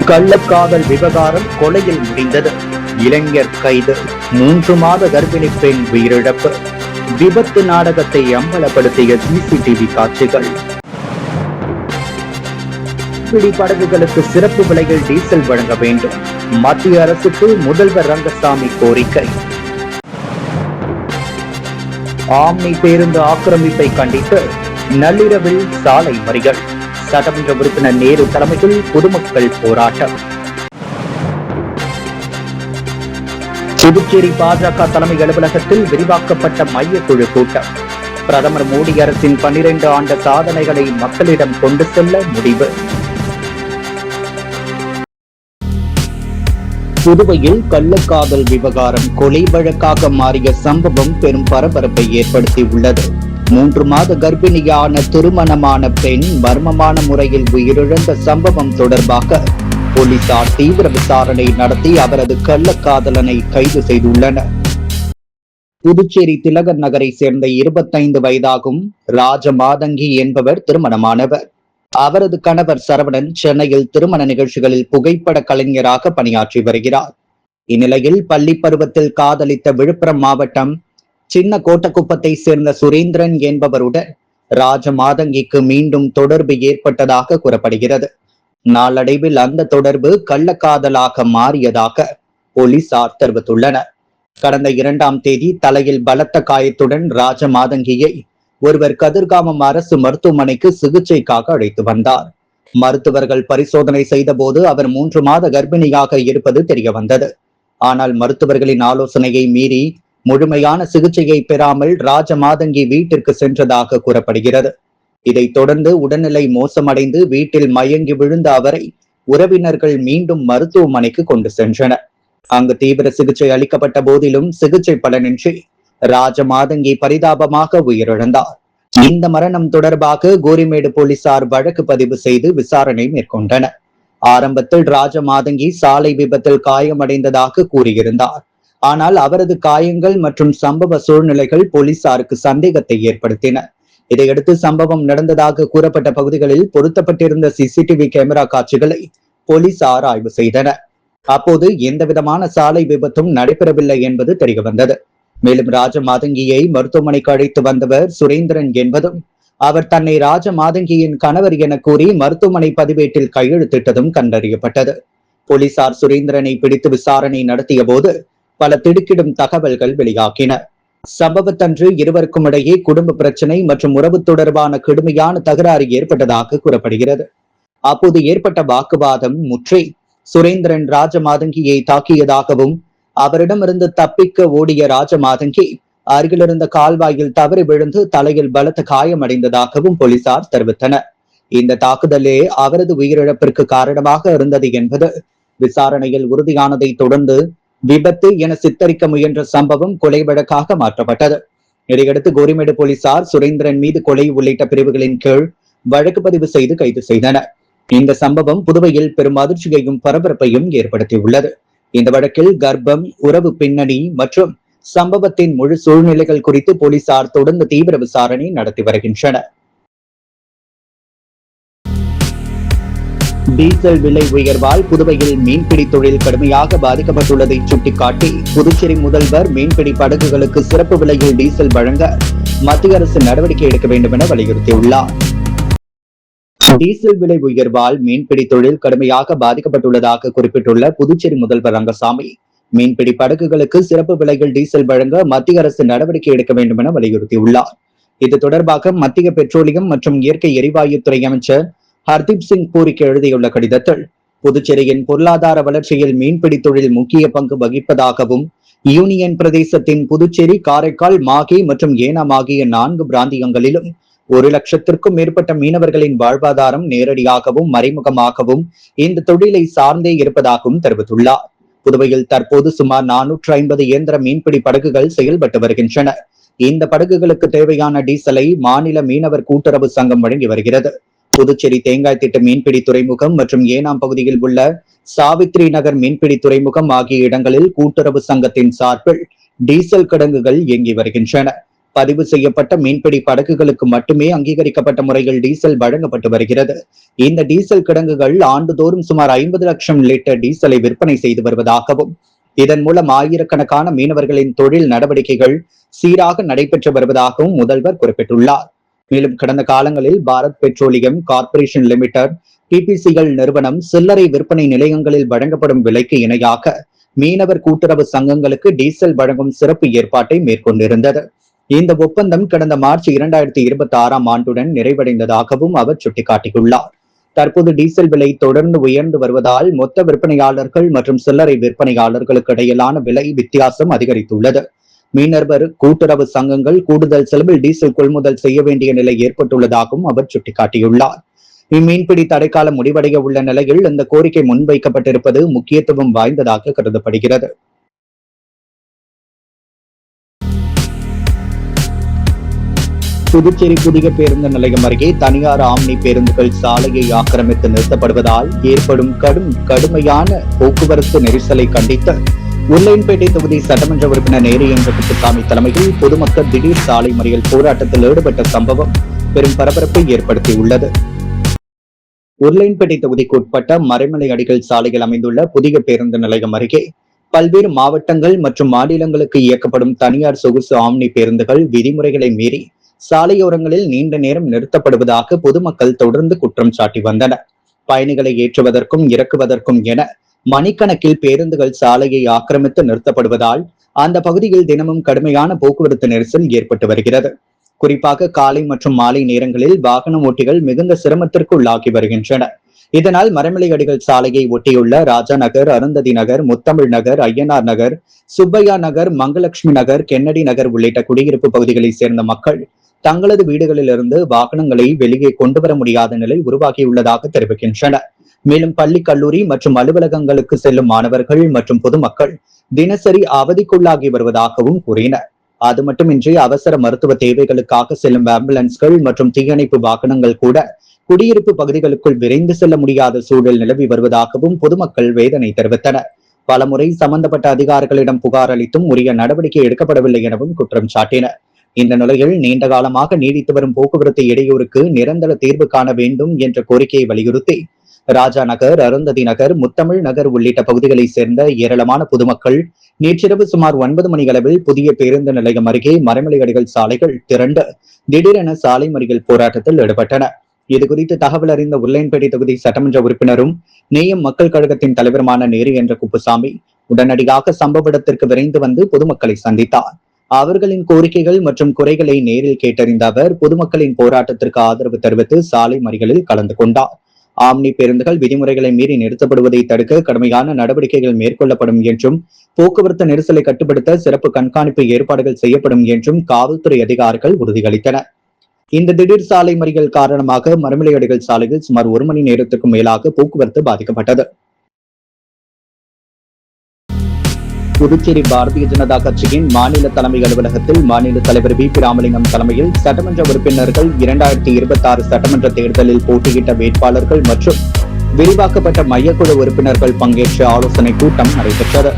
கள்ளக்காதல் விவகாரம் கொலையில் முடிந்தது. இளைஞர் கைது. 3 மாத கர்ப்பிணி பெண் உயிரிழப்பு. விபத்து நாடகத்தை அம்பலப்படுத்திய சிசிடிவி காட்சிகள். மீன்பிடி படகுகளுக்கு சிறப்பு விலையில் டீசல் வழங்க வேண்டும். மத்திய அரசுக்கு முதல்வர் ரங்கசாமி கோரிக்கை. ஆம்னி பேருந்து ஆக்கிரமிப்பை கண்டித்து நள்ளிரவில் சாலை மறியல். சட்டமன்ற உறுப்பினர் நேரு தலைமையில் பொதுமக்கள் போராட்டம். புதுச்சேரி பாஜக தலைமை அலுவலகத்தில் விரிவாக்கப்பட்ட மையக்குழு கூட்டம். பிரதமர் மோடி அரசின் 12 ஆண்டு சாதனைகளை மக்களிடம் கொண்டு செல்ல முடிவு. புதுவையில் கள்ளக்காதல் விவகாரம் கொலை வழக்காக மாறிய சம்பவம் பெரும் பரபரப்பை ஏற்படுத்தியுள்ளது. 3 மாத கர்ப்பிணியான திருமணமான பெண் மர்மமான முறையில் உயிரிழந்த சம்பவம் தொடர்பாக போலீசார் தீவிர விசாரணை நடத்தி அவரது கள்ளக்காதலனை கைது செய்துள்ளனர். புதுச்சேரி திலகர் நகரை சேர்ந்த 25 வயதாகும் ராஜமாதங்கி என்பவர் திருமணமானவர். அவரது கணவர் சரவணன் சென்னையில் திருமண நிகழ்ச்சிகளில் புகைப்பட கலைஞராக பணியாற்றி வருகிறார். இந்நிலையில் பள்ளி பருவத்தில் காதலித்த விழுப்புரம் மாவட்டம் சின்ன கோட்டக்குப்பத்தை சேர்ந்த சுரேந்திரன் என்பவருடன் ராஜமாதங்கிக்கு மீண்டும் தொடர்பு ஏற்பட்டதாக கூறப்படுகிறது. நாளடைவில் அந்த தொடர்பு கள்ளக்காதலாக மாறியதாக போலீசார் தெரிவித்துள்ளனர். கடந்த 2ஆம் தேதி தலையில் பலத்த காயத்துடன் ராஜமாதங்கியை ஒருவர் கதிர்காமம் அரசு மருத்துவமனைக்கு சிகிச்சைக்காக அழைத்து வந்தார். மருத்துவர்கள் பரிசோதனை செய்த போது அவர் 3 மாத கர்ப்பிணியாக இருப்பது தெரிய வந்தது. ஆனால் மருத்துவர்களின் ஆலோசனையை மீறி முழுமையான சிகிச்சையை பெறாமல் ராஜமாதங்கி வீட்டிற்கு சென்றதாக கூறப்படுகிறது. இதைத் தொடர்ந்து உடல்நிலை மோசமடைந்து வீட்டில் மயங்கி விழுந்த அவரை உறவினர்கள் மீண்டும் மருத்துவமனைக்கு கொண்டு சென்றனர். அங்கு தீவிர சிகிச்சை அளிக்கப்பட்ட போதிலும் சிகிச்சை பலனின்றி ராஜமாதங்கி பரிதாபமாக உயிரிழந்தார். இந்த மரணம் தொடர்பாக கோரிமேடு போலீசார் வழக்கு பதிவு செய்து விசாரணை மேற்கொண்டனர். ஆரம்பத்தில் ராஜமாதங்கி சாலை விபத்தில் காயமடைந்ததாக கூறியிருந்தார். ஆனால் அவரது காயங்கள் மற்றும் சம்பவ சூழ்நிலைகள் போலீசாருக்கு சந்தேகத்தை ஏற்படுத்தின. இதையடுத்து சம்பவம் நடந்ததாக கூறப்பட்ட பகுதிகளில் பொருத்தப்பட்டிருந்த சிசிடிவி கேமரா காட்சிகளை போலீசார் ஆய்வு செய்தனர். அப்போது எந்தவிதமான சாலை விபத்தும் நடைபெறவில்லை என்பது தெரியவந்தது. மேலும் ராஜமாதங்கியை மருத்துவமனைக்கு அழைத்து வந்தவர் சுரேந்திரன் என்பதும் அவர் தன்னை ராஜமாதங்கியின் கணவர் என கூறி மருத்துவமனை பதிவேட்டில் கையெழுத்திட்டதும் கண்டறியப்பட்டது. போலீசார் சுரேந்திரனை பிடித்து விசாரணை நடத்திய போது பல திடுக்கிடும் தகவல்கள் வெளியாகின. சம்பவத்தன்று இருவருக்கும் இடையே குடும்ப பிரச்சனை மற்றும் உறவு தொடர்பான கடுமையான தகராறு ஏற்பட்டதாக கூறப்படுகிறது. அப்போது ஏற்பட்ட வாக்குவாதம் முற்றி சுரேந்திரன் ராஜமாதங்கியை தாக்கியதாகவும் அவரிடமிருந்து தப்பிக்க ஓடிய ராஜமாதங்கி அருகிலிருந்த கால்வாயில் தவறி விழுந்து தலையில் பலத்த காயமடைந்ததாகவும் போலீசார் தெரிவித்தனர். இந்த தாக்குதலே அவரது உயிரிழப்பிற்கு காரணமாக இருந்தது என்பது விசாரணையில் உறுதியானதை தொடர்ந்து விபத்து என சித்தரிக்க முயன்ற சம்பவம் கொலை வழக்காக மாற்றப்பட்டது. இதையடுத்து கோரிமேடு போலீசார் சுரேந்திரன் மீது கொலை உள்ளிட்ட பிரிவுகளின் கீழ் வழக்கு பதிவு செய்து கைது செய்தனர். இந்த சம்பவம் புதுவையில் பெரும் அதிர்ச்சியையும் பரபரப்பையும் ஏற்படுத்தியுள்ளது. இந்த வழக்கில் கர்ப்பம், உறவு பின்னணி மற்றும் சம்பவத்தின் முழு சூழ்நிலைகள் குறித்து போலீசார் தொடர்ந்து தீவிர விசாரணை நடத்தி வருகின்றனர். டீசல் விலை உயர்வால் புதுவையில் மீன்பிடி தொழில் கடுமையாக பாதிக்கப்பட்டுள்ளதை சுட்டிக்காட்டி புதுச்சேரி முதல்வர் மீன்பிடி படகுகளுக்கு சிறப்பு விலையில் டீசல் வழங்க மத்திய அரசு நடவடிக்கை எடுக்க வேண்டும் என வலியுறுத்தியுள்ளார். டீசல் விலை உயர்வால் மீன்பிடி தொழில் கடுமையாக பாதிக்கப்பட்டுள்ளதாக குறிப்பிட்டுள்ள புதுச்சேரி முதல்வர் ரங்கசாமி மீன்பிடி படகுகளுக்கு சிறப்பு விலையில் டீசல் வழங்க மத்திய அரசு நடவடிக்கை எடுக்க வேண்டும் என வலியுறுத்தியுள்ளார். இது தொடர்பாக மத்திய பெட்ரோலியம் மற்றும் இயற்கை எரிவாயுத்துறை அமைச்சர் ஹர்தீப் சிங் பூரிக்கு எழுதியுள்ள கடிதத்தில் புதுச்சேரியின் பொருளாதார வளர்ச்சியில் மீன்பிடி தொழில் முக்கிய பங்கு வகிப்பதாகவும் யூனியன் பிரதேசத்தின் புதுச்சேரி, காரைக்கால், மாகே மற்றும் ஏனாம் ஆகிய 4 பிராந்தியங்களிலும் 1 லட்சத்திற்கும் மேற்பட்ட மீனவர்களின் வாழ்வாதாரம் நேரடியாகவும் மறைமுகமாகவும் இந்த தொழிலை சார்ந்தே இருப்பதாகவும் தெரிவித்துள்ளார். புதுவையில் தற்போது சுமார் 450 இயந்திர மீன்பிடி படகுகள் செயல்பட்டு வருகின்றன. இந்த படகுகளுக்கு தேவையான டீசலை மாநில மீனவர் கூட்டுறவு சங்கம் வழங்கி வருகிறது. புதுச்சேரி தேங்காய் திட்ட மீன்பிடி துறைமுகம் மற்றும் ஏனாம் பகுதியில் உள்ள சாவித்ரி நகர் மீன்பிடி துறைமுகம் ஆகிய இடங்களில் கூட்டுறவு சங்கத்தின் சார்பில் டீசல் கிடங்குகள் இயங்கி வருகின்றன. பதிவு செய்யப்பட்ட மீன்பிடி படகுகளுக்கு மட்டுமே அங்கீகரிக்கப்பட்ட முறையில் டீசல் வழங்கப்பட்டு வருகிறது. இந்த டீசல் கிடங்குகள் ஆண்டுதோறும் சுமார் 50 லட்சம் லிட்டர் டீசலை விற்பனை செய்து வருவதாகவும், இதன் மூலம் ஆயிரக்கணக்கான மீனவர்களின் தொழில் நடவடிக்கைகள் சீராக நடைபெற்று வருவதாகவும் முதல்வர் குறிப்பிட்டுள்ளார். மேலும் கடந்த காலங்களில் Bharat petroleum corporation limited, BPCL நிறுவனம் சில்லறை விற்பனை நிலையங்களில் வழங்கப்படும் விலைக்கு இணையாக மீனவர் கூட்டுறவு சங்கங்களுக்கு டீசல் வழங்கும் சிறப்பு ஏற்பாட்டை மேற்கொண்டிருந்தது. இந்த ஒப்பந்தம் கடந்த மார்ச் 2026 ஆண்டுடன் நிறைவடைந்ததாகவும் அவர் சுட்டிக்காட்டியுள்ளார். தற்போது டீசல் விலை தொடர்ந்து உயர்ந்து வருவதால் மொத்த விற்பனையாளர்கள் மற்றும் சில்லறை விற்பனையாளர்களுக்கு இடையிலான விலை வித்தியாசம் அதிகரித்துள்ளது. மீனவர் கூட்டுறவு சங்கங்கள் கூடுதல் செலவில் டீசல் கொள்முதல் செய்ய வேண்டிய நிலை ஏற்பட்டுள்ளதாகவும் அவர் சுட்டிக்காட்டியுள்ளார். இம்மீன்பிடி தடைக்காலம் முடிவடைய உள்ள நிலையில் இந்த கோரிக்கை முன்வைக்கப்பட்டிருப்பது முக்கியத்துவம் வாய்ந்ததாக கருதப்படுகிறது. புதுச்சேரி புதிய பேருந்து நிலையம் அருகே தனியார் ஆம்னி பேருந்துகள் சாலையை ஆக்கிரமித்து நிறுத்தப்படுவதால் ஏற்படும் கடுமையான போக்குவரத்து நெரிசலை கண்டித்து உருளையன்பேட்டை தொகுதி சட்டமன்ற உறுப்பினர் நேரியன்ற குப்புசாமி தலைமையில் பொதுமக்கள் திடீர் சாலை மறியல் போராட்டத்தில் ஈடுபட்ட சம்பவம் பெரும் பரபரப்பை ஏற்படுத்தியுள்ளது. உருளையன்பேட்டை தொகுதிக்கு உட்பட்ட மறைமலை அடிகள் சாலையில் அமைந்துள்ள புதிய பேருந்து நிலையம் அருகே பல்வேறு மாவட்டங்கள் மற்றும் மாநிலங்களுக்கு இயக்கப்படும் தனியார் சொகுசு ஆம்னி பேருந்துகள் விதிமுறைகளை மீறி சாலையோரங்களில் நீண்ட நேரம் நிறுத்தப்படுவதாக பொதுமக்கள் தொடர்ந்து குற்றம் சாட்டி வந்தனர். பயணிகளை ஏற்றுவதற்கும் இறக்குவதற்கும் என மணிக்கணக்கில் பேருந்துகள் சாலையை ஆக்கிரமித்து நிறுத்தப்படுவதால் அந்த பகுதியில் தினமும் கடுமையான போக்குவரத்து நெரிசல் ஏற்பட்டு வருகிறது. குறிப்பாக காலை மற்றும் மாலை நேரங்களில் வாகன ஓட்டிகள் மிகுந்த சிரமத்திற்கு உள்ளாகி வருகின்றனர். இதனால் மறைமலை அடிகள் சாலையை ஒட்டியுள்ள ராஜா நகர், அருந்ததி நகர், முத்தமிழ் நகர், ஐயனார் நகர், சுப்பையா நகர், மங்கலட்சுமி நகர், கென்னடி நகர் உள்ளிட்ட குடியிருப்பு பகுதிகளைச் சேர்ந்த மக்கள் தங்களது வீடுகளிலிருந்து வாகனங்களை வெளியே கொண்டு வர முடியாத நிலை உருவாகியுள்ளதாக தெரிவிக்கின்றனர். மேலும் பள்ளி, கல்லூரி மற்றும் அலுவலகங்களுக்கு செல்லும் மாணவர்கள் மற்றும் பொதுமக்கள் தினசரி அவதிக்குள்ளாகி வருவதாகவும் கூறினர். அது மட்டுமின்றி அவசர மருத்துவ தேவைகளுக்காக செல்லும் ஆம்புலன்ஸ்கள் மற்றும் தீயணைப்பு வாகனங்கள் கூட குடியிருப்பு பகுதிகளுக்குள் விரைந்து செல்ல முடியாத சூழல் நிலவி வருவதாகவும் பொதுமக்கள் வேதனை தெரிவித்தனர். பலமுறை சம்பந்தப்பட்ட அதிகாரிகளிடம் புகார் அளித்தும் உரிய நடவடிக்கை எடுக்கப்படவில்லை எனவும் குற்றம் சாட்டினர். இந்த நிலையில் நீண்ட காலமாக நீடித்து வரும் போக்குவரத்து இடையூறுக்கு நிரந்தர தீர்வு காண வேண்டும் என்ற கோரிக்கையை வலியுறுத்தி ராஜா நகர், அருந்ததி நகர், முத்தமிழ் நகர் உள்ளிட்ட பகுதிகளைச் சேர்ந்த ஏராளமான பொதுமக்கள் நேற்றிரவு சுமார் 9 மணி அளவில் புதிய பேருந்து நிலையம் அருகே மறைமலை அடிகள் சாலைகள் திரண்டு திடீரென சாலை மறியல் போராட்டத்தில் ஈடுபட்டனர். இதுகுறித்து தகவல் அறிந்த உருளையன்பேட்டை தொகுதி சட்டமன்ற உறுப்பினரும் நேயம் மக்கள் கழகத்தின் தலைவருமான நேரு என்ற குப்புசாமி உடனடியாக சம்பவ இடத்திற்கு விரைந்து வந்து பொதுமக்களை சந்தித்தார். அவர்களின் கோரிக்கைகள் மற்றும் குறைகளை நேரில் கேட்டறிந்த அவர் பொதுமக்களின் போராட்டத்திற்கு ஆதரவு தெரிவித்து சாலை மறியலில் கலந்து கொண்டார். ஆம்னி பேருந்துகள் விதிமுறைகளை மீறி நிறுத்தப்படுவதை தடுக்க கடுமையான நடவடிக்கைகள் மேற்கொள்ளப்படும் என்றும், போக்குவரத்து நெரிசலை கட்டுப்படுத்த சிறப்பு கண்காணிப்பு ஏற்பாடுகள் செய்யப்படும் என்றும் காவல்துறை அதிகாரிகள் உறுதியளித்தனர். இந்த திடீர் சாலை மறியல் காரணமாக மறைமலை அடிகள் சாலையில் சுமார் 1 மணி நேரத்திற்கும் மேலாக போக்குவரத்து பாதிக்கப்பட்டது. புதுச்சேரி பாரதிய ஜனதா கட்சியின் மாநில தலைமை அலுவலகத்தில் மாநில தலைவர் வி.பி. ராமலிங்கம் தலைமையில் சட்டமன்ற உறுப்பினர்கள் 2026 சட்டமன்ற தேர்தலில் போட்டியிட்ட வேட்பாளர்கள் மற்றும் விரிவாக்கப்பட்ட மையக்குழு உறுப்பினர்கள் பங்கேற்ற ஆலோசனை கூட்டம் நடைபெற்றது.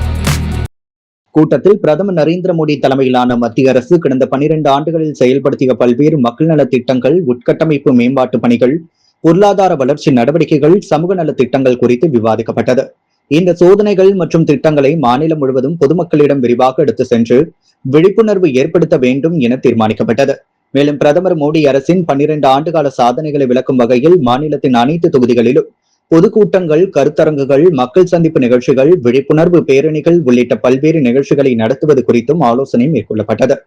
கூட்டத்தில் பிரதமர் நரேந்திர மோடி தலைமையிலான மத்திய அரசு கடந்த 12 ஆண்டுகளில் செயல்படுத்திய பல்வேறு மக்கள் நல திட்டங்கள், உட்கட்டமைப்பு மேம்பாட்டு பணிகள், பொருளாதார வளர்ச்சி நடவடிக்கைகள், சமூக நல திட்டங்கள் குறித்து விவாதிக்கப்பட்டது. இந்த சோதனைகள் மற்றும் திட்டங்களை மாநிலம் முழுவதும் பொதுமக்களிடம் விரிவாக எடுத்து சென்று விழிப்புணர்வு ஏற்படுத்த வேண்டும் என தீர்மானிக்கப்பட்டது. மேலும் பிரதமர் மோடி அரசின் 12 ஆண்டுகால சாதனைகளை விளக்கும் வகையில் மாநிலத்தின் அனைத்து தொகுதிகளிலும் பொதுக்கூட்டங்கள், கருத்தரங்குகள், மக்கள் சந்திப்பு நிகழ்ச்சிகள், விழிப்புணர்வு பேரணிகள் உள்ளிட்ட பல்வேறு நிகழ்ச்சிகளை நடத்துவது குறித்தும் ஆலோசனை மேற்கொள்ளப்பட்டது.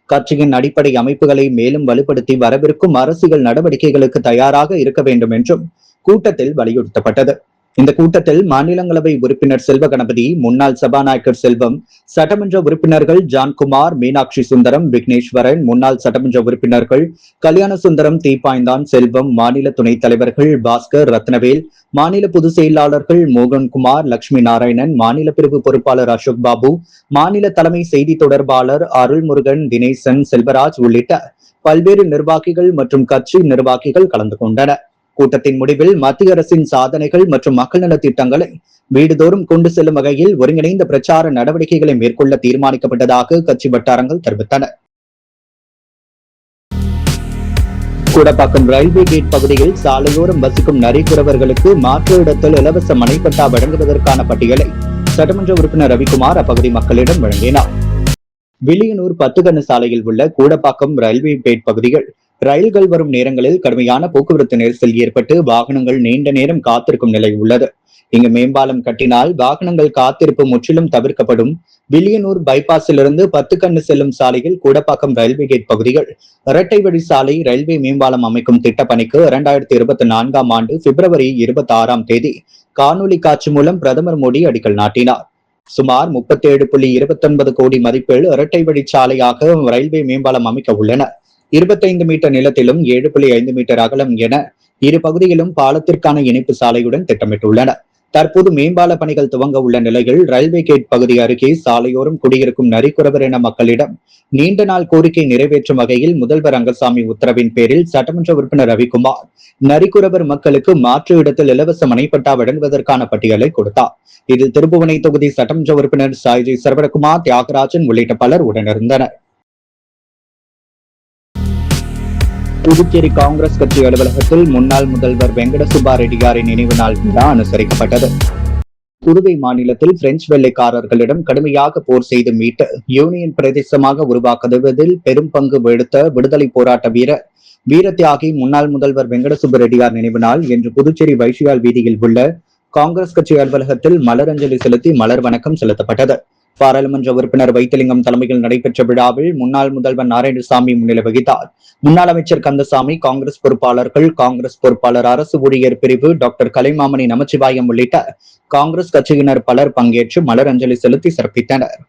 கட்சியின் அடிப்படை அமைப்புகளை மேலும் வலுப்படுத்தி வரவிருக்கும் அரசியல் நடவடிக்கைகளுக்கு தயாராக இருக்க வேண்டும் என்றும் கூட்டத்தில் வலியுறுத்தப்பட்டது. இந்த கூட்டத்தில் மாநிலங்களவை உறுப்பினர் செல்வ கணபதி, முன்னாள் சபாநாயகர் செல்வம், சட்டமன்ற உறுப்பினர்கள் ஜான்குமார், மீனாட்சி சுந்தரம், விக்னேஸ்வரன், முன்னாள் சட்டமன்ற உறுப்பினர்கள் கல்யாண சுந்தரம், தீப்பாய்ந்தான், செல்வம், மாநில துணைத் தலைவர்கள் பாஸ்கர், ரத்னவேல், மாநில பொதுச் செயலாளர்கள் மோகன்குமார், லட்சுமி நாராயணன், மாநில பிரிவு பொறுப்பாளர் அசோக் பாபு, மாநில தலைமை செய்தி தொடர்பாளர் அருள்முருகன், தினேசன், செல்வராஜ் உள்ளிட்ட பல்வேறு நிர்வாகிகள் மற்றும் கட்சி நிர்வாகிகள் கலந்து கொண்டனர். கூட்டத்தின் முடிவில் மத்திய அரசின் சாதனைகள் மற்றும் மக்கள் நல திட்டங்களை வீடுதோறும் கொண்டு செல்லும் வகையில் ஒருங்கிணைந்த பிரச்சார நடவடிக்கைகளை மேற்கொள்ள தீர்மானிக்கப்பட்டதாக கட்சி வட்டாரங்கள் தெரிவித்தன. கூடப்பாக்கம் ரயில்வே கேட் பகுதியில் சாலையோரம் வசிக்கும் நரிக்குறவர்களுக்கு மாற்று இடத்தில் இலவச மனைப்பட்டா வழங்குவதற்கான பட்டியலை சட்டமன்ற உறுப்பினர் ரவிக்குமார் அப்பகுதி மக்களிடம் வழங்கினார். வில்லியனூர் 10 கண்ணு சாலையில் உள்ள கூடப்பாக்கம் ரயில்வே கேட் பகுதிகள் ரயில்கள் வரும் நேரங்களில் கடுமையான போக்குவரத்து நெரிசல் ஏற்பட்டு வாகனங்கள் நீண்ட நேரம் காத்திருக்கும் நிலை உள்ளது. இங்கு மேம்பாலம் கட்டினால் வாகனங்கள் காத்திருப்பு முற்றிலும் தவிர்க்கப்படும். வில்லியனூர் பைபாஸிலிருந்து 10 கண்ணு செல்லும் சாலையில் கூடப்பாக்கம் ரயில்வே கேட் பகுதிகள் இரட்டை வழி சாலை ரயில்வே மேம்பாலம் அமைக்கும் திட்ட பணிக்கு 2024ஆம் ஆண்டு பிப்ரவரி 26ஆம் தேதி காணொலி காட்சி மூலம் பிரதமர் மோடி அடிக்கல் நாட்டினார். சுமார் 37.29 கோடி மதிப்பில் இரட்டை வழி சாலையாக ரயில்வே மேம்பாலம் அமைக்க உள்ளன. 25 மீட்டர் நிலத்திலும் 7.5 மீட்டர் அகலம் என இரு பகுதியிலும் பாலத்திற்கான இணைப்பு சாலையுடன் திட்டமிட்டுள்ளன. தற்போது மேம்பால பணிகள் துவங்க உள்ள நிலையில் ரயில்வே கேட் பகுதி அருகே சாலையோரம் குடியிருக்கும் நரிக்குறவர் என மக்களிடம் நீண்ட நாள் கோரிக்கை நிறைவேற்றும் வகையில் முதல்வர் ரங்கசாமி உத்தரவின் பேரில் சட்டமன்ற உறுப்பினர் ரவிக்குமார் நரிக்குறவர் மக்களுக்கு மாற்று இடத்தில் இலவச மனைப்பட்டா வழங்குவதற்கான பட்டியலை கொடுத்தார். இதில் திருப்புவனை தொகுதி சட்டமன்ற உறுப்பினர் சாய்ஜி சரவணகுமார், தியாகராஜன் உள்ளிட்ட பலர் உடனிருந்தனர். புதுச்சேரி காங்கிரஸ் கட்சி அலுவலகத்தில் முன்னாள் முதல்வர் வெங்கட சுப்பா ரெட்டியாரின் நினைவு நாள் விழா அனுசரிக்கப்பட்டது. புதுவை மாநிலத்தில் பிரெஞ்சு வெள்ளைக்காரர்களிடம் கடுமையாக போர் செய்து மீட்டு யூனியன் பிரதேசமாக உருவாக்குவதில் பெரும் பங்கு எடுத்த விடுதலை போராட்ட வீரர் வீரத்தியாகி முன்னாள் முதல்வர் வெங்கட சுப்பு ரெட்டியார் நினைவு நாள் இன்று புதுச்சேரி வைஷியால் வீதியில் உள்ள காங்கிரஸ் கட்சி அலுவலகத்தில் மலரஞ்சலி செலுத்தி மலர் வணக்கம் செலுத்தப்பட்டது. பாராளுமன்ற உறுப்பினர் வைத்திலிங்கம் தலைமையில் நடைபெற்ற விழாவில் முன்னாள் முதல்வர் நாராயணசாமி முன்னிலை வகித்தார். முன்னாள் அமைச்சர் கந்தசாமி, காங்கிரஸ் பொறுப்பாளர்கள், காங்கிரஸ் பொறுப்பாளர், அரசு ஊழியர் பிரிவு டாக்டர் கலைமாமணி நமச்சிவாயம் உள்ளிட்ட காங்கிரஸ் கட்சியினர் பலர் பங்கேற்று மலர் அஞ்சலி செலுத்தி சிறப்பித்தனர்.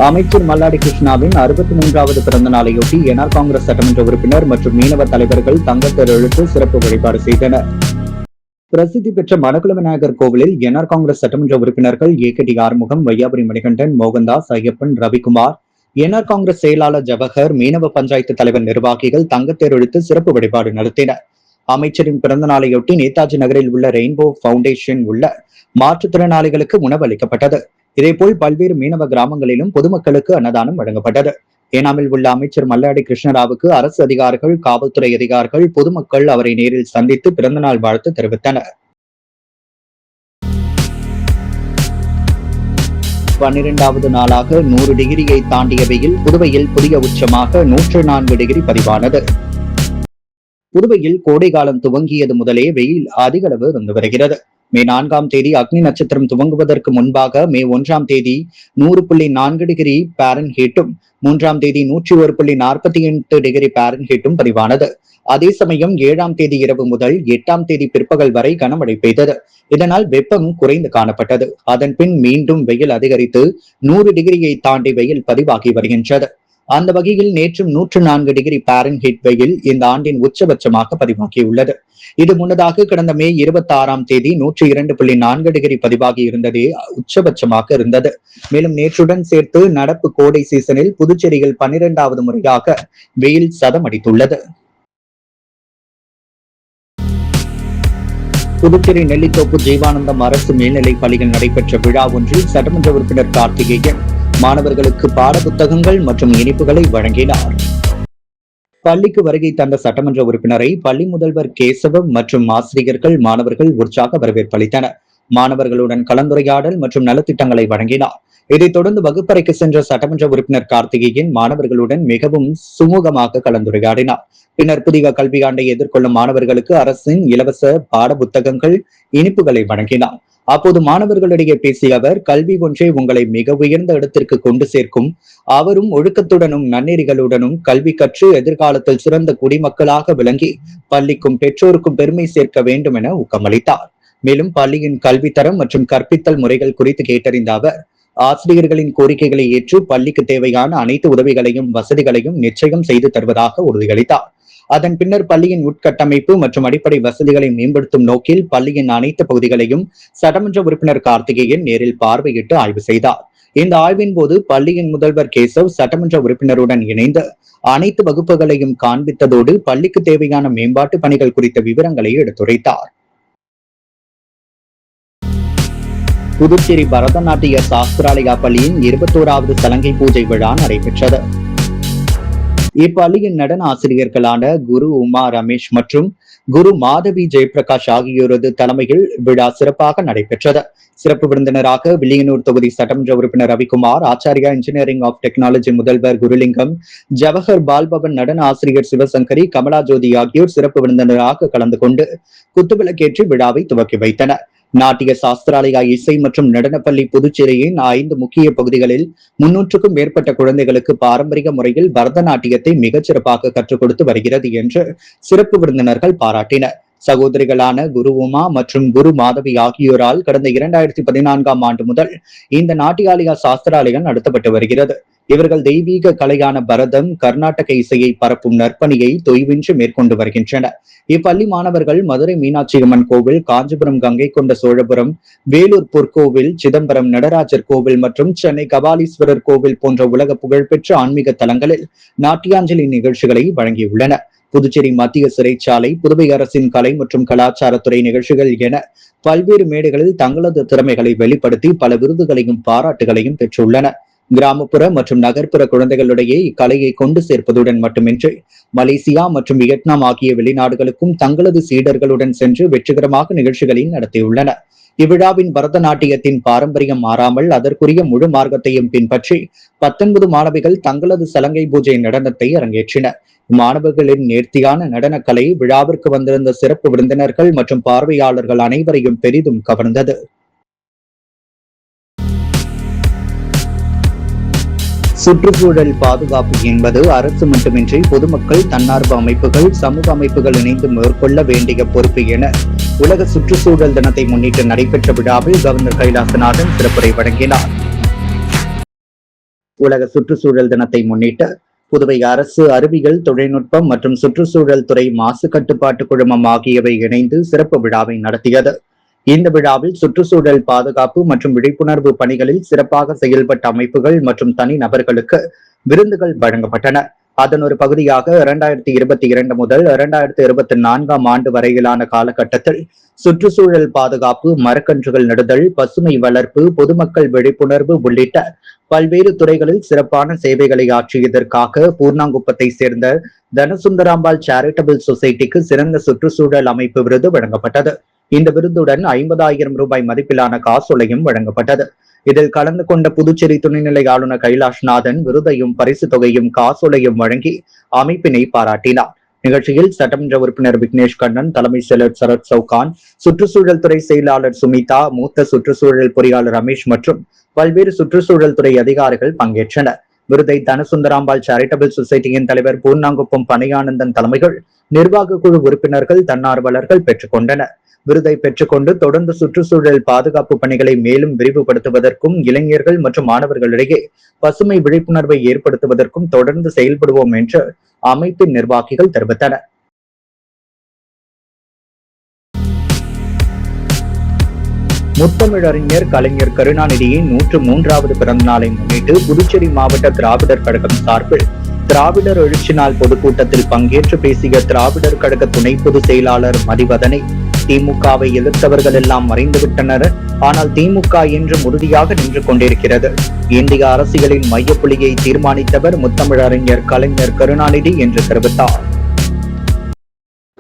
அமைச்சர் மல்லாடி கிருஷ்ணாவின் 63வது பிறந்த நாளையொட்டி என்ஆர் காங்கிரஸ் சட்டமன்ற உறுப்பினர் மற்றும் மீனவ தலைவர்கள் தங்கத்தேர் இழுத்து சிறப்பு வழிபாடு செய்தனர். பிரசித்தி பெற்ற மணக்குள விநாயகர் கோவிலில் என்ஆர் காங்கிரஸ் சட்டமன்ற உறுப்பினர்கள் ஏகடி ஆறுமுகம், வையாபுரி மணிகண்டன், மோகன்தாஸ், ஐயப்பன், ரவிக்குமார், என்ஆர் காங்கிரஸ் செயலாளர் ஜவஹர், மீனவ பஞ்சாயத்து தலைவர் நிர்வாகிகள் தங்கத்தேர் இழுத்து சிறப்பு வழிபாடு நடத்தினர். அமைச்சரின் பிறந்த நாளையொட்டி நேதாஜி நகரில் உள்ள ரெயின்போ பவுண்டேஷன் உள்ள மாற்றுத்திறனாளிகளுக்கு உணவு அளிக்கப்பட்டது. இதேபோல் பல்வேறு மீனவ கிராமங்களிலும் பொதுமக்களுக்கு அன்னதானம் வழங்கப்பட்டது. ஏனாமில் உள்ள அமைச்சர் மல்லாடி கிருஷ்ணராவுக்கு அரசு அதிகாரிகள், காவல்துறை அதிகாரிகள், பொதுமக்கள் அவரை நேரில் சந்தித்து பிறந்தநாள் வாழ்த்து தெரிவித்தனர். 12வது நாளாக 100 டிகிரியை தாண்டிய வெயில் புதுவையில் புதிய உச்சமாக 104 டிகிரி பதிவானது. புதுவையில் கோடை காலம் துவங்கியது முதலே வெயில் அதிக அளவு இருந்து வருகிறது. மே 4ஆம் தேதி அக்னி நட்சத்திரம் துவங்குவதற்கு முன்பாக மே 1ஆம் தேதி 100.4 டிகிரி பாரன்ஹீட்டும் 3ஆம் தேதி 101.48 டிகிரி பாரன்ஹீட்டும் பதிவானது. அதே சமயம் 7ஆம் தேதி இரவு முதல் 8ஆம் தேதி பிற்பகல் வரை கனமழை பெய்தது. இதனால் வெப்பம் குறைந்து காணப்பட்டது. அதன் பின் மீண்டும் வெயில் அதிகரித்து 100 டிகிரியை தாண்டி வெயில் பதிவாகி வருகின்றது. அந்த வகையில் நேற்றும் 104 டிகிரி பாரன்ஹீட் வெயில் இந்த ஆண்டின் உச்சபட்சமாக பதிவாகியுள்ளது. இது முன்னதாக கடந்த மே 26ஆம் தேதி 102.4 டிகிரி பதிவாகி இருந்ததே உச்சபட்சமாக இருந்தது. மேலும் நேற்றுடன் சேர்த்து நடப்பு கோடை சீசனில் புதுச்சேரியில் 12வது முறையாக வெயில் சதம் அடித்துள்ளது. புதுச்சேரி நெல்லித்தோப்பு ஜீவானந்தம் அரசு மேல்நிலைப் பள்ளியில் நடைபெற்ற விழா ஒன்றில் சட்டமன்ற உறுப்பினர் கார்த்திகேயன் மாணவர்களுக்கு பாட புத்தகங்கள் மற்றும் இனிப்புகளை வழங்கினார். பள்ளிக்கு வருகை தந்த சட்டமன்ற உறுப்பினரை பள்ளி முதல்வர் கேசவம் மற்றும் ஆசிரியர்கள், மாணவர்கள் உற்சாக வரவேற்பளித்தனர். மாணவர்களுடன் கலந்துரையாடல் மற்றும் நலத்திட்டங்களை வழங்கினார். இதைத் தொடர்ந்து வகுப்பறைக்கு சென்ற சட்டமன்ற உறுப்பினர் கார்த்திகேயன் மாணவர்களுடன் மிகவும் சுமூகமாக கலந்துரையாடினார். பின்னர் புதிய கல்வியாண்டை எதிர்கொள்ளும் மாணவர்களுக்கு அரசின் இலவச பாட புத்தகங்கள், இனிப்புகளை வழங்கினார். அப்போது மாணவர்களிடையே பேசிய அவர், கல்வி ஒன்றே உங்களை மிக உயர்ந்த இடத்திற்கு கொண்டு சேர்க்கும். அவரும் ஒழுக்கத்துடனும் நன்னெறிகளுடனும் கல்வி கற்று எதிர்காலத்தில் சிறந்த குடிமக்களாக விளங்கி பள்ளிக்கும் பெற்றோருக்கும் பெருமை சேர்க்க வேண்டும் என ஊக்கமளித்தார். மேலும் பள்ளியின் கல்வித்தரம் மற்றும் கற்பித்தல் முறைகள் குறித்து கேட்டறிந்த அவர், ஆசிரியர்களின் கோரிக்கைகளை ஏற்று பள்ளிக்கு தேவையான அனைத்து உதவிகளையும் வசதிகளையும் நிச்சயம் செய்து தருவதாக உறுதியளித்தார். அதன் பின்னர் பள்ளியின் உட்கட்டமைப்பு மற்றும் அடிப்படை வசதிகளை மேம்படுத்தும் நோக்கில் பள்ளியின் அனைத்து பகுதிகளையும் சட்டமன்ற உறுப்பினர் கார்த்திகேயன் நேரில் பார்வையிட்டு ஆய்வு செய்தார். இந்த ஆய்வின் போது பள்ளியின் முதல்வர் கேசவ் சட்டமன்ற உறுப்பினருடன் இணைந்து அனைத்து வகுப்புகளையும் காண்பித்ததோடு பள்ளிக்கு தேவையான மேம்பாட்டு பணிகள் குறித்த விவரங்களை எடுத்துரைத்தார். புதுச்சேரி பரதநாட்டிய சாஸ்திராலயா பள்ளியின் 21வது சலங்கை பூஜை விழா நடைபெற்றது. இப்பள்ளியின் நடன ஆசிரியர்களான குரு உமா ரமேஷ் மற்றும் குரு மாதவி ஜெயபிரகாஷ் ஆகியோரது தலைமையில் விழா சிறப்பாக நடைபெற்றது. சிறப்பு விருந்தினராக வில்லியனூர் தொகுதி சட்டமன்ற உறுப்பினர் Ravikumar, Achariya engineering of technology முதல்வர் குருலிங்கம், ஜவஹர் பால்பவன் நடன ஆசிரியர் சிவசங்கரி, கமலா ஜோதி ஆகியோர் சிறப்பு விருந்தினராக கலந்து கொண்டு குத்துவிளக்கேற்றி விழாவை துவக்கி வைத்தனர். நாட்டிய சாஸ்திராலயா இசை மற்றும் நடனப்பள்ளி புதுச்சேரியின் 5 முக்கிய பகுதிகளில் 300க்கும் மேற்பட்ட குழந்தைகளுக்கு பாரம்பரிய முறையில் பரதநாட்டியத்தை மிகச்சிறப்பாக கற்றுக் கொடுத்து வருகிறது என்று சிறப்பு விருந்தினர்கள் பாராட்டினர். சகோதரிகளான குரு உமா மற்றும் குரு மாதவி ஆகியோரால் கடந்த 2014ஆம் ஆண்டு முதல் இந்த நாட்டியாலயா சாஸ்திராலயம் நடத்தப்பட்டு வருகிறது. இவர்கள் தெய்வீக கலையான பரதம், கர்நாடக இசையை பரப்பும் நற்பணியை தொய்வின்றி மேற்கொண்டு வருகின்றனர். இப்பள்ளி மாணவர்கள் மதுரை மீனாட்சி அம்மன் கோவில், காஞ்சிபுரம் கங்கை கொண்ட சோழபுரம், வேலூர் பொற்கோவில், சிதம்பரம் நடராஜர் கோவில் மற்றும் சென்னை கபாலீஸ்வரர் கோவில் போன்ற உலக புகழ்பெற்ற ஆன்மீக தலங்களில் நாட்டியாஞ்சலி நிகழ்ச்சிகளை வழங்கியுள்ளனர். புதுச்சேரி மத்திய சிறைச்சாலை, புதுவை அரசின் கலை மற்றும் கலாச்சாரத்துறை நிகழ்ச்சிகள் என பல்வேறு மேடைகளில் தங்களது திறமைகளை வெளிப்படுத்தி பல விருதுகளையும் பாராட்டுகளையும் பெற்றுள்ளனர். கிராமப்புற மற்றும் நகர்ப்புற குழந்தைகளிடையே இக்கலையை கொண்டு சேர்ப்பதுடன் மட்டுமின்றி மலேசியா மற்றும் வியட்நாம் ஆகிய வெளிநாடுகளுக்கும் தங்களது சீடர்களுடன் சென்று வெற்றிகரமாக நிகழ்ச்சிகளை நடத்தியுள்ளனர். இவ்விழாவின் பரதநாட்டியத்தின் பாரம்பரியம் மாறாமல் அதற்குரிய முழு மார்க்கத்தையும் பின்பற்றி 19 மாணவிகள் தங்களது சலங்கை பூஜை நடனத்தை அரங்கேற்றினர். மாணவர்களின் நேர்த்தியான நடனக்கலை விழாவிற்கு வந்திருந்த சிறப்பு விருந்தினர்கள் மற்றும் பார்வையாளர்கள் அனைவரையும் பெரிதும் கவர்ந்தது. சுற்றுச்சூழல் பாதுகாப்பு என்பது அரசு மட்டுமின்றி பொதுமக்கள், தன்னார்வ அமைப்புகள், சமூக அமைப்புகள் இணைந்து மேற்கொள்ள வேண்டிய பொறுப்பு என உலக சுற்றுச்சூழல் தினத்தை முன்னிட்டு நடைபெற்ற விழாவில் கவர்னர் கைலாசநாதன் சிறப்புரை வழங்கினார். உலக சுற்றுச்சூழல் தினத்தை முன்னிட்டு புதுவை அரசு அறிவியல் தொழில்நுட்பம் மற்றும் சுற்றுச்சூழல் துறை மாசு கட்டுப்பாட்டு குழுமம் ஆகியவை இணைந்து சிறப்பு விழாவை நடத்தியது. இந்த விழாவில் சுற்றுச்சூழல் பாதுகாப்பு மற்றும் விழிப்புணர்வு பணிகளில் சிறப்பாக செயல்பட்ட அமைப்புகள் மற்றும் தனி நபர்களுக்கு விருதுகள் வழங்கப்பட்டன. அதன் ஒரு பகுதியாக 2022 முதல் 2024ஆம் ஆண்டு வரையிலான காலகட்டத்தில் சுற்றுச்சூழல் பாதுகாப்பு, மரக்கன்றுகள் நடுதல், பசுமை வளர்ப்பு, பொதுமக்கள் விழிப்புணர்வு உள்ளிட்ட பல்வேறு துறைகளில் சிறப்பான சேவைகளை ஆற்றியதற்காக பூர்ணாங்குப்பத்தை சேர்ந்த தனசுந்தராம்பாள் சேரிட்டபிள் சொசைட்டிக்கு சிறந்த சுற்றுச்சூழல் அமைப்பு விருது வழங்கப்பட்டது. இந்த விருதுடன் 50,000 ரூபாய் மதிப்பிலான காசோலையும் வழங்கப்பட்டது. இதில் கலந்து கொண்ட புதுச்சேரி துணைநிலை ஆளுநர் கைலாஷ்நாதன் விருதையும் பரிசு தொகையும் காசோலையும் வழங்கி அமைப்பினை பாராட்டினார். நிகழ்ச்சியில் சட்டமன்ற உறுப்பினர் விக்னேஷ் கண்ணன், தலைமை செயலர் சரத் சவுகான், சுற்றுச்சூழல் துறை செயலாளர் சுமிதா, மூத்த சுற்றுச்சூழல் பொறியாளர் ரமேஷ் மற்றும் பல்வேறு சுற்றுச்சூழல் துறை அதிகாரிகள் பங்கேற்றனர். விருதை தனசுந்தராம்பாள் சேரிட்டபிள் சொசைட்டியின் தலைவர் பூர்ணாங்குப்பம் பனையானந்தன் தலைமைகள் நிர்வாக குழு உறுப்பினர்கள், தன்னார்வலர்கள் பெற்றுக் கொண்டனர். விருதை பெற்றுக்கொண்டு தொடர்ந்து சுற்றுச்சூழல் பாதுகாப்பு பணிகளை மேலும் விரிவுபடுத்துவதற்கும் இளைஞர்கள் மற்றும் மாணவர்களிடையே பசுமை விழிப்புணர்வை ஏற்படுத்துவதற்கும் தொடர்ந்து செயல்படுவோம் என்று அமைப்பின் நிர்வாகிகள் தெரிவித்தனர். முத்தமிழறிஞர் கலைஞர் கருணாநிதியின் 103வது பிறந்த நாளை முன்னிட்டு புதுச்சேரி மாவட்ட திராவிடர் கழகம் சார்பில் திராவிடர் எழுச்சி நாள் பொதுக்கூட்டத்தில் பங்கேற்று பேசிய திராவிடர் கழக துணை பொதுச் செயலாளர் மதிவதனை, திமுகவை எதிர்த்தவர்கள் எல்லாம் மறைந்துவிட்டனர், ஆனால் திமுக என்றும் உறுதியாக நின்று கொண்டிருக்கிறது. இந்திய அரசியலின் மையப்புள்ளியை தீர்மானித்தவர் முத்தமிழறிஞர் கலைஞர் கருணாநிதி என்று தெரிவித்தார்.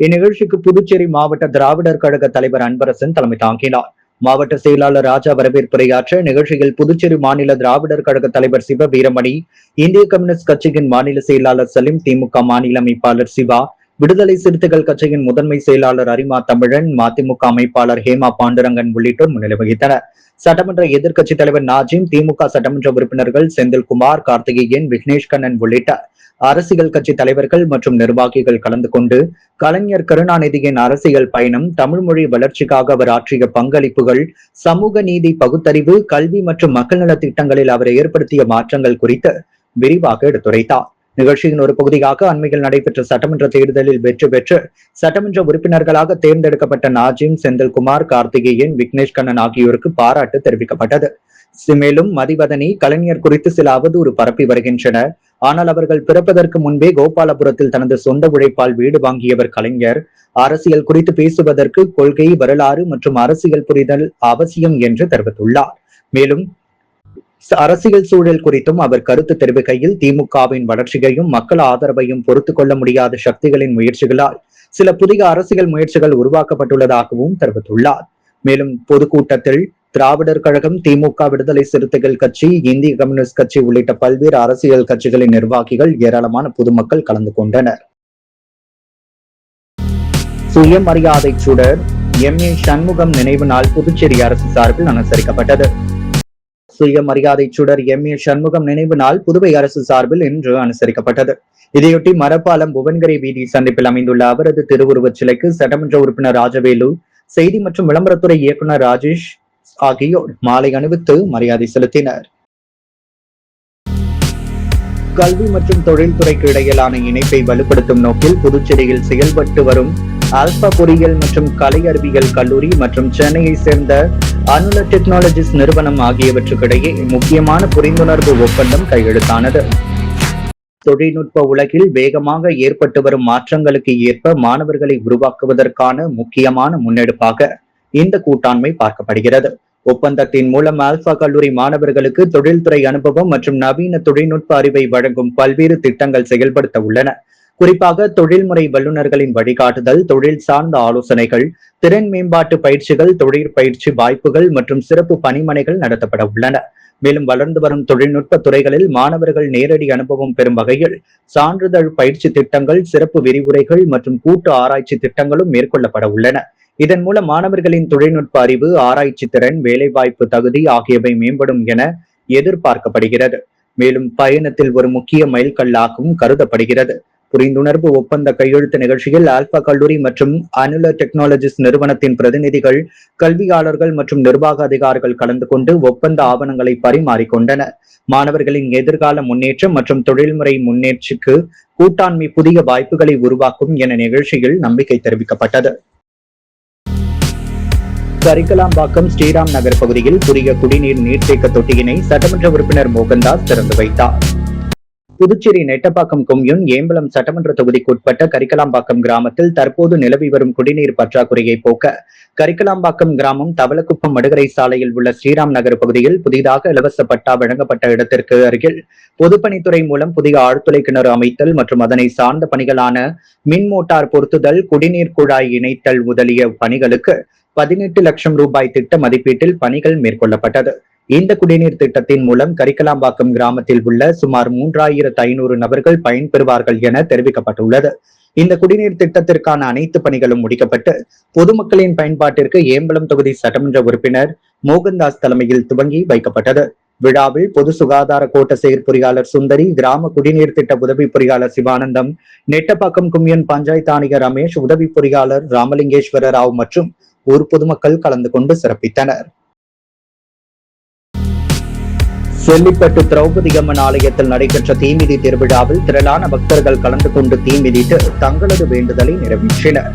இந்நிகழ்ச்சிக்கு புதுச்சேரி மாவட்ட திராவிடர் கழக தலைவர் அன்பரசன் தலைமை தாங்கினார். மாவட்ட செயலாளர் ராஜா வரவேற்புரையாற்ற நிகழ்ச்சியில் புதுச்சேரி மாநில திராவிடர் கழக தலைவர் சிவ வீரமணி, இந்திய கம்யூனிஸ்ட் கட்சியின் மாநில செயலாளர் சலீம், திமுக மாநில அமைப்பாளர் சிவா, விடுதலை சிறுத்தைகள் கட்சியின் முதன்மை செயலாளர் அரிமா தமிழன், மதிமுக அமைப்பாளர் ஹேமா பாண்டுரங்கன் உள்ளிட்டோர் முன்னிலை வகித்தனர். சட்டமன்ற எதிர்க்கட்சித் தலைவர் நாஜிம், திமுக சட்டமன்ற உறுப்பினர்கள் செந்தில்குமார், கார்த்திகேயன், விக்னேஷ் கண்ணன் உள்ளிட்ட அரசியல் கட்சி தலைவர்கள் மற்றும் நிர்வாகிகள் கலந்து கொண்டு கலைஞர் கருணாநிதியின் அரசியல் பயணம், தமிழ் மொழி வளர்ச்சிக்காக அவர் ஆற்றிய பங்களிப்புகள், சமூக நீதி, பகுத்தறிவு, கல்வி மற்றும் மக்கள் நல திட்டங்களில் அவர் ஏற்படுத்திய மாற்றங்கள் குறித்து விரிவாக எடுத்துரைத்தார். நிகழ்ச்சியின் ஒரு பகுதியாக அண்மையில் நடைபெற்ற சட்டமன்ற தேர்தலில் வெற்றி பெற்று சட்டமன்ற உறுப்பினர்களாக தேர்ந்தெடுக்கப்பட்ட நாஜிம், செந்தில்குமார், கார்த்திகேயன், விக்னேஷ் கண்ணன் ஆகியோருக்கு பாராட்டு தெரிவிக்கப்பட்டது. மேலும் மதிவதனி, கலைஞர் குறித்து சில அவதூறு பரப்பி வருகின்றனர், ஆனால் அவர்கள் பிறப்பதற்கு முன்பே கோபாலபுரத்தில் தனது சொந்த உழைப்பால் வீடு வாங்கியவர் கலைஞர். அரசியல் குறித்து பேசுவதற்கு கொள்கை, வரலாறு மற்றும் அரசியல் புரிதல் அவசியம் என்று தெரிவித்துள்ளார். மேலும் அரசியல் சூழல் குறித்தும் அவர் கருத்து தெரிவிக்கையில், திமுகவின் வளர்ச்சியையும் மக்கள் ஆதரவையும் பொறுத்துக் கொள்ள முடியாத சக்திகளின் முயற்சிகளால் சில புதிய அரசியல் முயற்சிகள் உருவாக்கப்பட்டுள்ளதாகவும் தெரிவித்துள்ளார். மேலும் பொதுக்கூட்டத்தில் திராவிடர் கழகம், திமுக, விடுதலை சிறுத்தைகள் கட்சி, இந்திய கம்யூனிஸ்ட் கட்சி உள்ளிட்ட பல்வேறு அரசியல் கட்சிகளின் நிர்வாகிகள், ஏராளமான பொதுமக்கள் கலந்து கொண்டனர். சுயமரியாதை சுடர் எம்.ஏ. சண்முகம் நினைவு நாள் புதுச்சேரி அரசு சார்பில் அனுசரிக்கப்பட்டது. சுயமரியாதை சுடர் எம்.ஏ. சண்முகம் நினைவு நாள் புதுவை அரசு சார்பில் இன்று அனுசரிக்கப்பட்டது. இதையொட்டி மரப்பாலம் புவன்கரை வீதி சந்திப்பில் அமைந்துள்ள அவரது திருவுருவச் சிலைக்கு சட்டமன்ற உறுப்பினர் ராஜவேலு, செய்தி மற்றும் விளம்பரத்துறை இயக்குநர் ராஜேஷ் ஆகியோர் மாலை அணிவித்து மரியாதை செலுத்தினர். கல்வி மற்றும் தொழில்துறைக்கு இடையிலான இணைப்பை வலுப்படுத்தும் நோக்கில் புதுச்சேரியில் செயல்பட்டு வரும் ஆல்பா பொறியியல் மற்றும் கலை அறிவியல் கல்லூரி மற்றும் சென்னையை சேர்ந்த அனுல டெக்னாலஜிஸ் நிறுவனம் ஆகியவற்றுக்கிடையே முக்கியமான புரிந்துணர்வு ஒப்பந்தம் கையெழுத்தானது. தொழில்நுட்ப உலகில் வேகமாக ஏற்பட்டு வரும் மாற்றங்களுக்கு ஏற்ப மாணவர்களை உருவாக்குவதற்கான முக்கியமான முன்னெடுப்பாக இந்த கூட்டாண்மை பார்க்கப்படுகிறது. ஒப்பந்தத்தின் மூலம் ஆல்பா கல்லூரி மாணவர்களுக்கு தொழில்துறை அனுபவம் மற்றும் நவீன தொழில்நுட்ப அறிவை வழங்கும் பல்வேறு திட்டங்கள் செயல்படுத்த உள்ளன. குறிப்பாக தொழில்முறை வல்லுநர்களின் வழிகாட்டுதல், தொழில் சார்ந்த ஆலோசனைகள், திறன் மேம்பாட்டு பயிற்சிகள், தொழிற்பயிற்சி வாய்ப்புகள் மற்றும் சிறப்பு பணிமனைகள் நடத்தப்பட உள்ளன. மேலும் வளர்ந்து வரும் தொழில்நுட்ப துறைகளில் மாணவர்கள் நேரடி அனுபவம் பெறும் வகையில் சான்றிதழ் பயிற்சி திட்டங்கள், சிறப்பு விரிவுரைகள் மற்றும் கூட்டு ஆராய்ச்சி திட்டங்களும் மேற்கொள்ளப்பட உள்ளன. இதன் மூலம் மாணவர்களின் தொழில்நுட்ப அறிவு, ஆராய்ச்சி திறன், வேலைவாய்ப்பு தகுதி ஆகியவை மேம்படும் என எதிர்பார்க்கப்படுகிறது. மேலும் பயணத்தில் ஒரு முக்கிய மைல்கல்லாகவும் கருதப்படுகிறது. புரிந்துணர்வு ஒப்பந்த கையெழுத்து நிகழ்ச்சியில் ஆல்பா கல்லூரி மற்றும் அனுல டெக்னாலஜிஸ் நிறுவனத்தின் பிரதிநிதிகள், கல்வியாளர்கள் மற்றும் நிர்வாக அதிகாரிகள் கலந்து கொண்டு ஒப்பந்த ஆவணங்களை பரிமாறிக்கொண்டனர். மாணவர்களின் எதிர்கால முன்னேற்றம் மற்றும் தொழில்முறை முன்னேற்றத்துக்கு கூட்டாண்மை புதிய வாய்ப்புகளை உருவாக்கும் என நிகழ்ச்சியில் நம்பிக்கை தெரிவிக்கப்பட்டது. கரிக்கலாம்பாக்கம் ஸ்ரீராம் நகர் பகுதியில் புதிய குடிநீர் நீர்த்தேக்க தொட்டியினை சட்டமன்ற உறுப்பினர் மோகன்தாஸ் திறந்து வைத்தார். புதுச்சேரி நெட்டப்பாக்கம் கொம்யூன் ஏம்பலம் சட்டமன்ற தொகுதிக்குட்பட்ட கரிக்கலாம்பாக்கம் கிராமத்தில் தற்போது நிலவி வரும் குடிநீர் பற்றாக்குறையை போக்க கரிக்கலாம்பாக்கம் கிராமம் தவளக்குப்பம் மடுகரை சாலையில் உள்ள ஸ்ரீராம் நகர் பகுதியில் புதிதாக இலவச பட்டா வழங்கப்பட்ட இடத்திற்கு அருகில் பொதுப்பணித்துறை மூலம் புதிய ஆழ்துளை கிணறு அமைத்தல் மற்றும் அதனை சார்ந்த பணிகளான மின் மோட்டார் பொருத்துதல், குடிநீர் குழாய் இணைத்தல் முதலிய பணிகளுக்கு 18 லட்சம் ரூபாய் திட்ட மதிப்பீட்டில் பணிகள் மேற்கொள்ளப்பட்டது. இந்த குடிநீர் திட்டத்தின் மூலம் கரிக்கலாம்பாக்கம் கிராமத்தில் உள்ள சுமார் 3500 நபர்கள் பயன்பெறுவார்கள் என தெரிவிக்கப்பட்டுள்ளது. இந்த குடிநீர் திட்டத்திற்கான அனைத்து பணிகளும் முடிக்கப்பட்டு பொதுமக்களின் பயன்பாட்டிற்கு ஏம்பலம் தொகுதி சட்டமன்ற உறுப்பினர் மோகன்தாஸ் தலைமையில் துவங்கி வைக்கப்பட்டது. விழாவில் பொது சுகாதார கோட்ட செயற்பொறியாளர் சுந்தரி, கிராம குடிநீர் திட்ட உதவி பொறியாளர் சிவானந்தம், நெட்டப்பாக்கம் கும்யூன் பஞ்சாயத்து ஆணையர் ரமேஷ், உதவி பொறியாளர் ராமலிங்கேஸ்வர ராவ் மற்றும் ஊர் பொதுமக்கள் கலந்து கொண்டு சிறப்பித்தனர். செல்லிப்பட்டு திரௌபதி அம்மன் ஆலயத்தில் நடைபெற்ற தீமிதி திருவிழாவில் திரளான பக்தர்கள் கலந்து கொண்டு தீமிதித்து தங்களது வேண்டுதலை நிறைவேற்றினர்.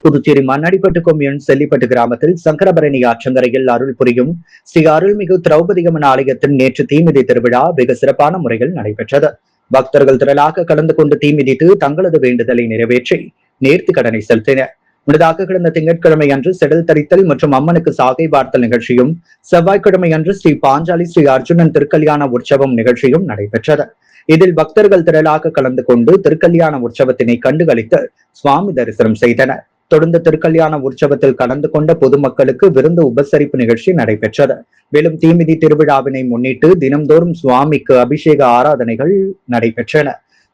புதுச்சேரி மண்ணடிப்பட்டு கொம்யூன் செல்லிப்பட்டு கிராமத்தில் சங்கரபரணி ஆற்றங்கரையில் அருள் புரியும் ஸ்ரீ அருள்மிகு திரௌபதி அம்மன் ஆலயத்தின் நேற்று தீமிதி திருவிழா வெகு சிறப்பான முறையில் நடைபெற்றது. பக்தர்கள் திரளாக கலந்து கொண்டு தீமிதித்து தங்களது வேண்டுதலை நிறைவேற்றி நேர்த்தி கடனை செலுத்தினர். முன்னதாக கடந்த திங்கட்கிழமை அன்று செடல் தரித்தல் மற்றும் அம்மனுக்கு சாகை பார்த்தல் நிகழ்ச்சியும், செவ்வாய்க்கிழமை அன்று ஸ்ரீ பாஞ்சாலி ஸ்ரீ அர்ஜுனன் திருக்கல்யாண உற்சவம் நிகழ்ச்சியும் நடைபெற்றது. இதில் பக்தர்கள் திரளாக கலந்து கொண்டு திருக்கல்யாண உற்சவத்தினை கண்டுகளித்து சுவாமி தரிசனம் செய்தனர். தொடர்ந்து திருக்கல்யாண உற்சவத்தில் கலந்து கொண்ட பொதுமக்களுக்கு விருந்து உபசரிப்பு நிகழ்ச்சி நடைபெற்றது. மேலும் தீமிதி திருவிழாவினை முன்னிட்டு தினம்தோறும் சுவாமிக்கு அபிஷேக ஆராதனைகள் நடைபெற்றன.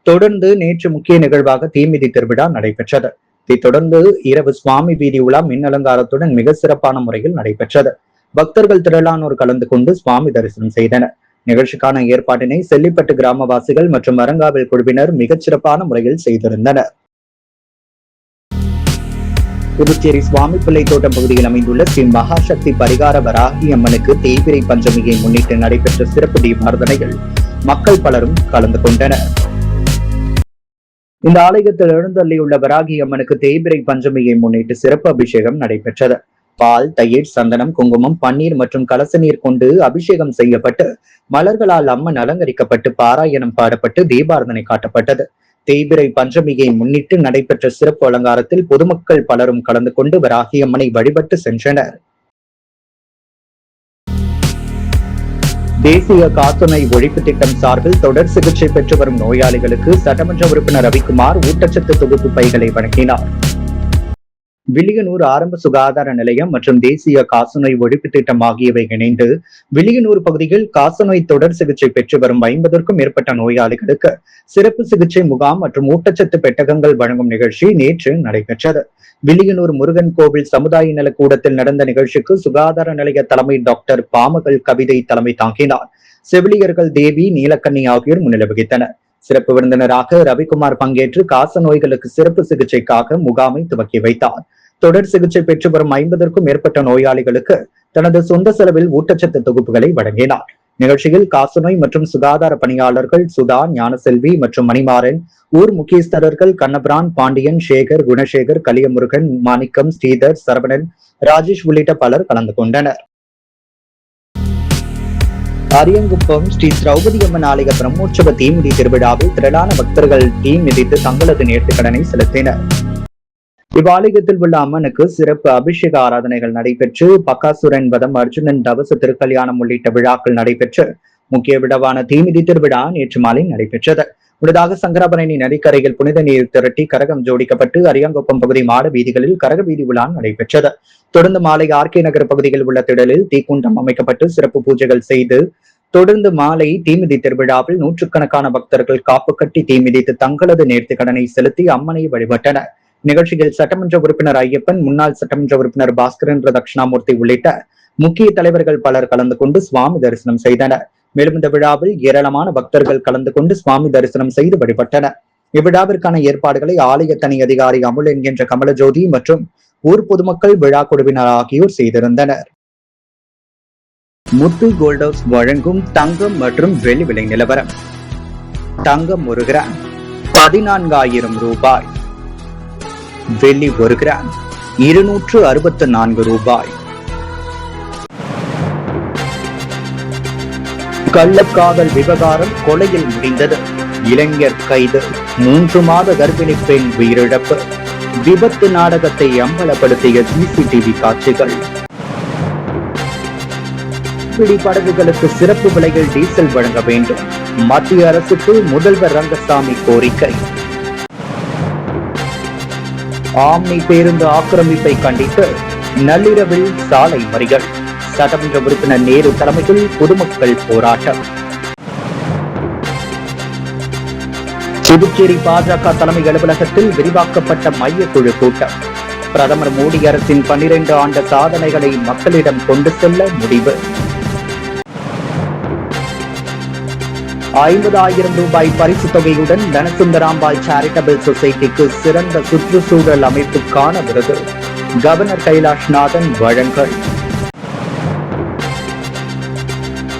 தொடர்ந்து நேற்று முக்கிய நிகழ்வாக தீமிதி திருவிழா நடைபெற்றது. இதைத் தொடர்ந்து இரவு சுவாமி வீதி உலா மின் அலங்காரத்துடன் மிக சிறப்பான முறையில் நடைபெற்றது. பக்தர்கள் திரளானோர் கலந்து கொண்டு சுவாமி தரிசனம் செய்தனர். நிகழ்ச்சிக்கான ஏற்பாட்டினை செல்லிப்பட்டு கிராமவாசிகள் மற்றும் அரங்காவல் குழுவினர் மிகச் சிறப்பான முறையில் செய்திருந்தனர். புதுச்சேரி சுவாமி பிள்ளை தோட்டம் பகுதியில் அமைந்துள்ள ஸ்ரீ மகாசக்தி பரிகார வராகி அம்மனுக்கு தேய்பிரை பஞ்சமியை முன்னிட்டு நடைபெற்ற சிறப்பு தீபாராதனைகள் மக்கள் பலரும் கலந்து கொண்டனர். இந்த ஆலயத்தில் எழுந்தள்ளியுள்ள வராகி அம்மனுக்கு தேய்பிரை பஞ்சமியை முன்னிட்டு சிறப்பு அபிஷேகம் நடைபெற்றது. பால், தயிர், சந்தனம், குங்குமம், பன்னீர் மற்றும் கலச நீர் கொண்டு அபிஷேகம் செய்யப்பட்டு மலர்களால் அம்மன் அலங்கரிக்கப்பட்டு பாராயணம் பாடப்பட்டு தீபாராதனை காட்டப்பட்டது. தேய்பிரை பஞ்சமியை முன்னிட்டு நடைபெற்ற சிறப்பு அலங்காரத்தில் பொதுமக்கள் பலரும் கலந்து கொண்டு வராகி அம்மனை வழிபட்டு சென்றனர். தேசிய காசநோய் ஒழிப்பு திட்டம் சார்பில் தொடர் சிகிச்சை பெற்று வரும் நோயாளிகளுக்கு சட்டமன்ற உறுப்பினர் ரவிக்குமார் ஊட்டச்சத்து தொகுப்பு பைகளை வழங்கினார். வில்லியனூர் ஆரம்ப சுகாதார நிலையம் மற்றும் தேசிய காசநோய் ஒழிப்பு திட்டம் ஆகியவை இணைந்து வில்லியனூர் பகுதியில் காசநோய் தொடர் சிகிச்சை பெற்று வரும் 50க்கும் மேற்பட்ட நோயாளிகளுக்கு சிறப்பு சிகிச்சை முகாம் மற்றும் ஊட்டச்சத்து பெட்டகங்கள் வழங்கும் நிகழ்ச்சி நேற்று நடைபெற்றது. வில்லியனூர் முருகன் கோவில் சமுதாய நலக்கூடத்தில் நடந்த நிகழ்ச்சிக்கு சுகாதார நிலைய தலைமை டாக்டர் பாமகள் கவிதை தலைமை தாங்கினார். செவிலியர்கள் தேவி, நீலக்கண்ணி ஆகியோர் முன்னிலை வகித்தனர். சிறப்பு விருந்தினராக ரவிக்குமார் பங்கேற்று காச நோய்களுக்கு சிறப்பு சிகிச்சைக்காக முகாமை துவக்கி வைத்தார். தொடர் சிகிச்சை பெற்று வரும் 50க்கும் மேற்பட்ட நோயாளிகளுக்கு தனது சொந்த செலவில் ஊட்டச்சத்து தொகுப்புகளை வழங்கினார். நிகழ்ச்சியில் காசநோய் மற்றும் சுகாதார பணியாளர்கள் சுதா, ஞானசெல்வி மற்றும் மணிமாறன், ஊர் முக்கியஸ்தரர்கள் கண்ணபிரான், பாண்டியன், சேகர், குணசேகர், கலியமுருகன், மாணிக்கம், ஸ்ரீதர், சரவணன், ராஜேஷ் உள்ளிட்ட பலர் கலந்து கொண்டனர். அரியங்குப்பம் ஸ்ரீ திரௌபதி அம்மன் ஆலய பிரம்மோற்சவ தீமிதி திருவிழாவில் திரளான பக்தர்கள் தீ மிதித்து தங்களது நேர்த்திக்கடனை செலுத்தினர். இவ்வாலயத்தில் உள்ள அம்மனுக்கு சிறப்பு அபிஷேக ஆராதனைகள் நடைபெற்று பக்காசுரன் வதம், அர்ஜுனன் தவச திருக்கல்யாணம் உள்ளிட்ட விழாக்கள் நடைபெற்று முக்கிய விழாவான தீமிதி திருவிழா நேற்று மாலை நடைபெற்றது. முன்னதாக சங்கராபரணி நதிக்கரையில் புனித நீர் திரட்டி கரகம் ஜோடிக்கப்பட்டு அரியங்குப்பம் பகுதி மாட வீதிகளில் கரக வீதி விழா நடைபெற்றது. தொடர்ந்து மாலை ஆர்கே நகர் பகுதியில் உள்ள திடலில் தீக்குண்டம் அமைக்கப்பட்டு சிறப்பு பூஜைகள் செய்து தொடர்ந்து மாலை தீமிதி திருவிழாவில் நூற்றுக்கணக்கான பக்தர்கள் காப்பு கட்டி தீமிதித்து தங்களது நேர்த்திக்கடனை செலுத்தி அம்மனை வழிபட்டனர். நிகழ்ச்சியில் சட்டமன்ற உறுப்பினர் ஐயப்பன், முன்னாள் சட்டமன்ற உறுப்பினர் பாஸ்கரன், தட்சிணாமூர்த்தி உள்ளிட்ட முக்கிய தலைவர்கள் பலர் கலந்து கொண்டு சுவாமி தரிசனம் செய்தனர். மேலும் இந்த விழாவில் ஏராளமான பக்தர்கள் கலந்து கொண்டு சுவாமி தரிசனம் செய்து வழிபட்டனர். இவ்விழாவிற்கான ஏற்பாடுகளை ஆலய தனி அதிகாரி அமுல் என்கின்ற கமலஜோதி மற்றும் ஊர் பொதுமக்கள், விழா குழுவினர் ஆகியோர் செய்திருந்தனர். முத்து கோல்ட் ஹவுஸ் வழங்கும் தங்கம் மற்றும் வெள்ளி விலை நிலவரம். தங்கம் 1 கிராம் 14,000 ரூபாய், வெள்ளி 1 கிராம் 264 ரூபாய். கள்ளக்காதல் விவகாரம் கொலையில் முடிந்தது. இளைஞர் கைது. 3 மாத கர்ப்பிணி பெண் உயிரிழப்பு. விபத்து நாடகத்தை அம்பலப்படுத்திய சிசிடிவி காட்சிகள். படகுகளுக்கு சிறப்பு விலையில் டீசல் வழங்க வேண்டும். மத்திய அரசுக்கு முதல்வர் ரங்கசாமி கோரிக்கை. ஆம்னி பேருந்து ஆக்கிரமிப்பை கண்டித்து நள்ளிரவில் சாலை மறியல். சட்டமன்ற உறுப்பினர் நேரு தலைமையில் பொதுமக்கள் போராட்டம். புதுச்சேரி பாஜக தலைமை அலுவலகத்தில் விரிவாக்கப்பட்ட மையக்குழு கூட்டம். பிரதமர் மோடி அரசின் 12 ஆண்டு சாதனைகளை மக்களிடம் கொண்டு செல்ல முடிவு. 50,000 ரூபாய் பரிசு தொகையுடன் தனசுந்தராம்பாள் சேரிட்டபிள் சொசைட்டிக்கு சிறந்த சுற்றுச்சூழல் அமைப்புக்கான விருது கவர்னர் கைலாஷ்நாதன் வழங்கல்.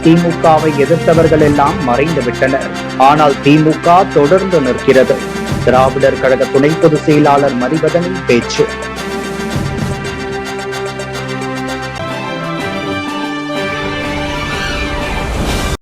திமுகவை எதிர்த்தவர்கள் எல்லாம் மறைந்து விட்டனர், ஆனால் திமுக தொடர்ந்து நிற்கிறது. திராவிடர் கழக துணை பொதுச் செயலாளர் மதிவதனின் பேச்சு.